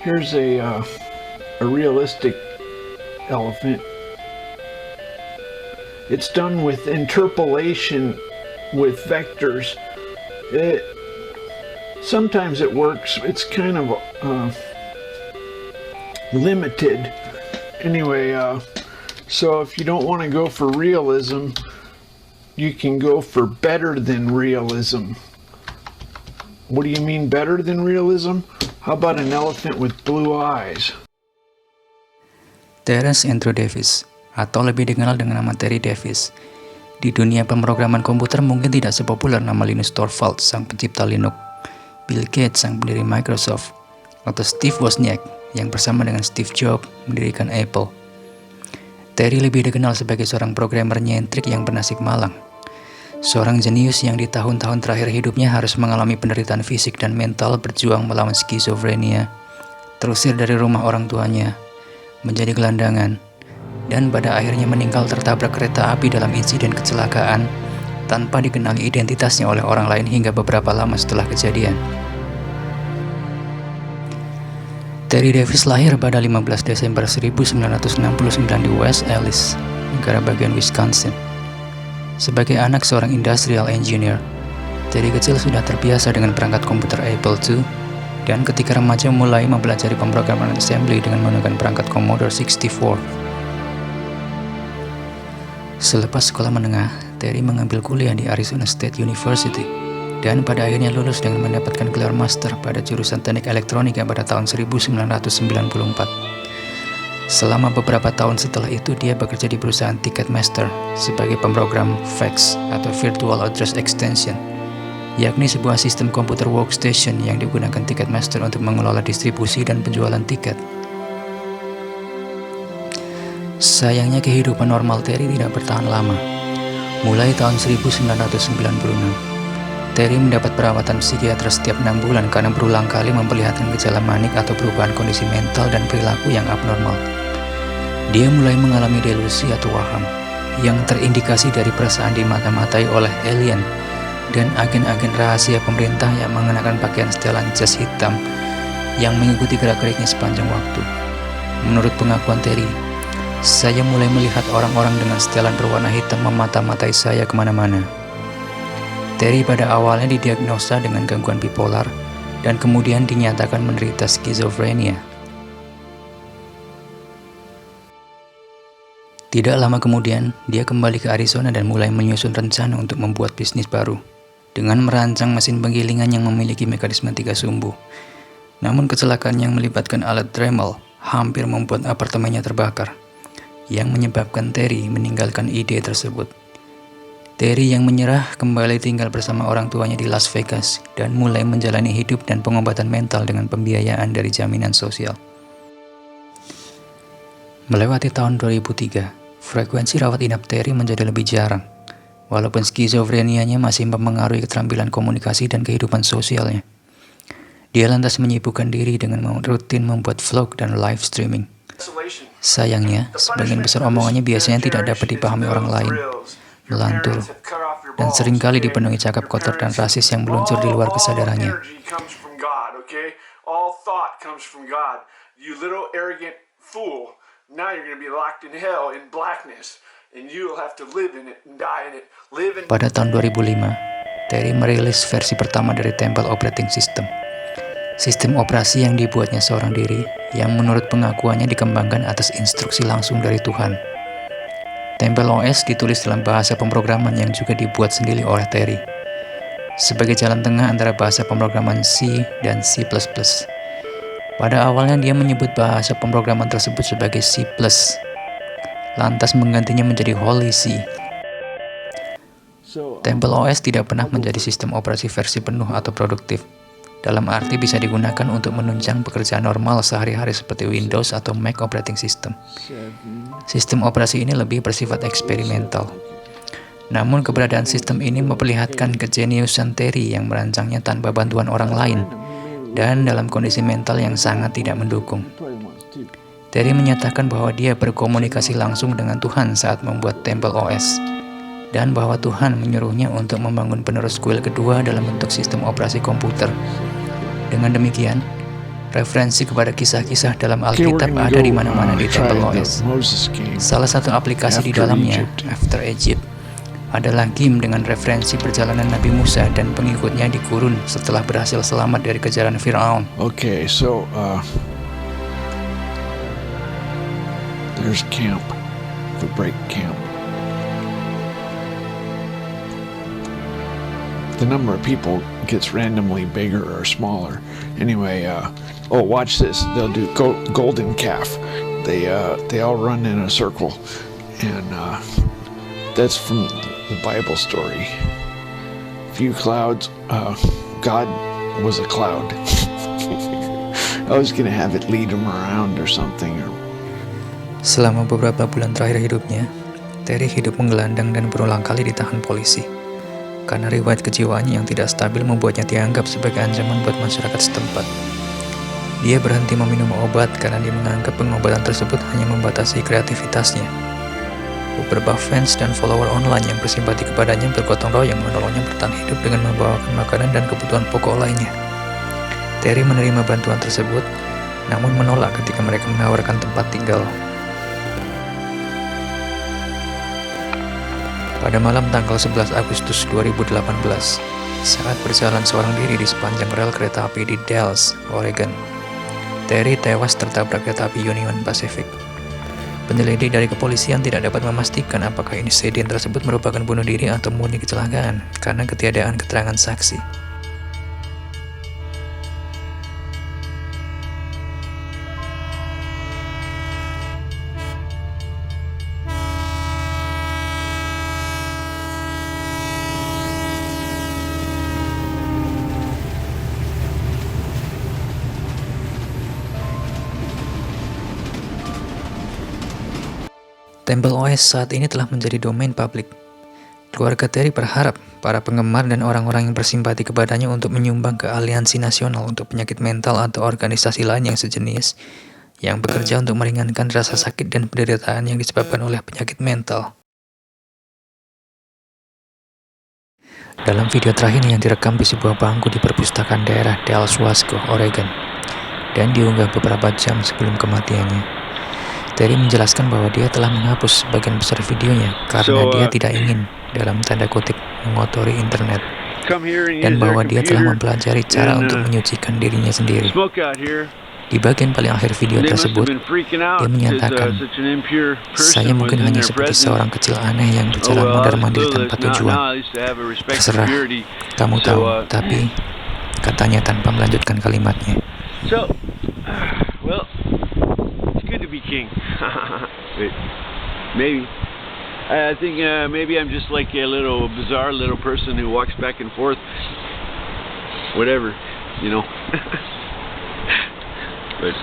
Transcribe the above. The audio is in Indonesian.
Here's a realistic elephant. It's done with interpolation with vectors. Sometimes it works. It's kind of limited. Anyway, so if you don't want to go for realism, you can go for better than realism. What do you mean better than realism? How about an elephant with blue eyes? Terence Andrew Davis, atau lebih dikenal dengan nama Terry Davis. Di dunia pemrograman komputer mungkin tidak sepopuler nama Linus Torvalds, sang pencipta Linux, Bill Gates, sang pendiri Microsoft, atau Steve Wozniak yang bersama dengan Steve Jobs mendirikan Apple. Terry lebih dikenal sebagai seorang programmer nyentrik yang bernasib malang. Seorang jenius yang di tahun-tahun terakhir hidupnya harus mengalami penderitaan fisik dan mental berjuang melawan skizofrenia, terusir dari rumah orang tuanya, menjadi gelandangan, dan pada akhirnya meninggal tertabrak kereta api dalam insiden kecelakaan tanpa dikenali identitasnya oleh orang lain hingga beberapa lama setelah kejadian. Terry Davis lahir pada 15 Desember 1969 di West Allis, negara bagian Wisconsin. Sebagai anak seorang industrial engineer, Terry kecil sudah terbiasa dengan perangkat komputer Apple II, dan ketika remaja mulai mempelajari pemrograman assembly dengan menggunakan perangkat Commodore 64. Selepas sekolah menengah, Terry mengambil kuliah di Arizona State University dan pada akhirnya lulus dengan mendapatkan gelar master pada jurusan teknik elektronika pada tahun 1994. Selama beberapa tahun setelah itu dia bekerja di perusahaan Ticketmaster sebagai pemrogram VAX atau Virtual Address Extension, yakni sebuah sistem komputer workstation yang digunakan Ticketmaster untuk mengelola distribusi dan penjualan tiket. Sayangnya kehidupan normal Terry tidak bertahan lama. Mulai tahun 1996, Terry mendapat perawatan psikiater setiap 6 bulan karena berulang kali memperlihatkan gejala manik atau perubahan kondisi mental dan perilaku yang abnormal. Dia mulai mengalami delusi atau waham yang terindikasi dari perasaan dimata-matai oleh alien dan agen-agen rahasia pemerintah yang mengenakan pakaian setelan jas hitam yang mengikuti gerak-geriknya sepanjang waktu. Menurut pengakuan Terry, saya mulai melihat orang-orang dengan setelan berwarna hitam memata-matai saya kemana-mana. Terry pada awalnya didiagnosa dengan gangguan bipolar dan kemudian dinyatakan menderita skizofrenia. Tidak lama kemudian, dia kembali ke Arizona dan mulai menyusun rencana untuk membuat bisnis baru dengan merancang mesin penggilingan yang memiliki mekanisme 3 sumbu. Namun kecelakaan yang melibatkan alat Dremel hampir membuat apartemennya terbakar, yang menyebabkan Terry meninggalkan ide tersebut. Terry yang menyerah kembali tinggal bersama orang tuanya di Las Vegas dan mulai menjalani hidup dan pengobatan mental dengan pembiayaan dari jaminan sosial. Melewati tahun 2003, frekuensi rawat inap Terry menjadi lebih jarang, walaupun skizofrenianya masih mempengaruhi keterampilan komunikasi dan kehidupan sosialnya. Dia lantas menyibukkan diri dengan rutin membuat vlog dan live streaming. Sayangnya, sebagian besar omongannya biasanya tidak dapat dipahami orang lain, melantur, dan seringkali dipenuhi cakap kotor dan rasis yang meluncur di luar kesadarannya. Pada tahun 2005, Terry merilis versi pertama dari Temple Operating System, sistem operasi yang dibuatnya seorang diri yang menurut pengakuannya dikembangkan atas instruksi langsung dari Tuhan. Temple OS ditulis dalam bahasa pemrograman yang juga dibuat sendiri oleh Terry, sebagai jalan tengah antara bahasa pemrograman C dan C++. Pada awalnya dia menyebut bahasa pemrograman tersebut sebagai C++, lantas menggantinya menjadi Holy C. Temple OS tidak pernah menjadi sistem operasi versi penuh atau produktif, dalam arti bisa digunakan untuk menunjang pekerjaan normal sehari-hari seperti Windows atau Mac operating system. Sistem operasi ini lebih bersifat eksperimental. Namun keberadaan sistem ini memperlihatkan kejeniusan Terry yang merancangnya tanpa bantuan orang lain dan dalam kondisi mental yang sangat tidak mendukung. Terry menyatakan bahwa dia berkomunikasi langsung dengan Tuhan saat membuat Temple OS, dan bahwa Tuhan menyuruhnya untuk membangun penerus kuil kedua dalam bentuk sistem operasi komputer. Dengan demikian, Referensi kepada kisah-kisah dalam Okay, we're Alkitab gonna ada go di mana-mana di try Temple the OS. Moses game. Salah satu aplikasi di After dalamnya, Egypt. After Egypt, adalah game dengan referensi perjalanan Nabi Musa dan pengikutnya di gurun setelah berhasil selamat dari kejaran Firaun. Okay, so there's camp, the break camp. The number of people gets randomly bigger or smaller. Anyway, watch this. They'll do golden calf. They all run in a circle, and that's from the Bible story. Few clouds. God was a cloud. I was gonna have it lead them around or something. Selama beberapa bulan terakhir hidupnya, Terry hidup menggelandang dan berulang kali ditahan polisi. Karena riwayat kejiwaannya yang tidak stabil membuatnya dianggap sebagai ancaman buat masyarakat setempat. Dia berhenti meminum obat karena dia menganggap pengobatan tersebut hanya membatasi kreativitasnya. Beberapa fans dan follower online yang bersimpati kepadanya bergotong royong menolongnya bertahan hidup dengan membawakan makanan dan kebutuhan pokok lainnya. Terry menerima bantuan tersebut, namun menolak ketika mereka menawarkan tempat tinggal. Pada malam tanggal 11 Agustus 2018, saat berjalan seorang diri di sepanjang rel kereta api di Dalles, Oregon, Terry tewas tertabrak kereta api Union Pacific. Penyelidik dari kepolisian tidak dapat memastikan apakah insiden tersebut merupakan bunuh diri atau murni kecelakaan karena ketiadaan keterangan saksi. Temple OS saat ini telah menjadi domain publik. Keluarga Terry berharap para penggemar dan orang-orang yang bersimpati kepadanya untuk menyumbang ke Aliansi Nasional untuk Penyakit Mental atau organisasi lain yang sejenis yang bekerja untuk meringankan rasa sakit dan penderitaan yang disebabkan oleh penyakit mental. Dalam video terakhir yang direkam di sebuah bangku di perpustakaan daerah Dalles, Oregon, dan diunggah beberapa jam sebelum kematiannya, Terry menjelaskan bahwa dia telah menghapus sebagian besar videonya karena dia tidak ingin, dalam tanda kutip, mengotori internet, dan bahwa dia telah mempelajari cara untuk menyucikan dirinya sendiri. Di bagian paling akhir video tersebut, dia menyatakan, "Saya mungkin hanya seperti seorang kecil aneh yang berjalan mondar-mandir tanpa tujuan. Terserah, kamu tahu, tapi," katanya tanpa melanjutkan kalimatnya. King. Maybe. I think maybe I'm just like a little bizarre little person who walks back and forth. Whatever, you know. But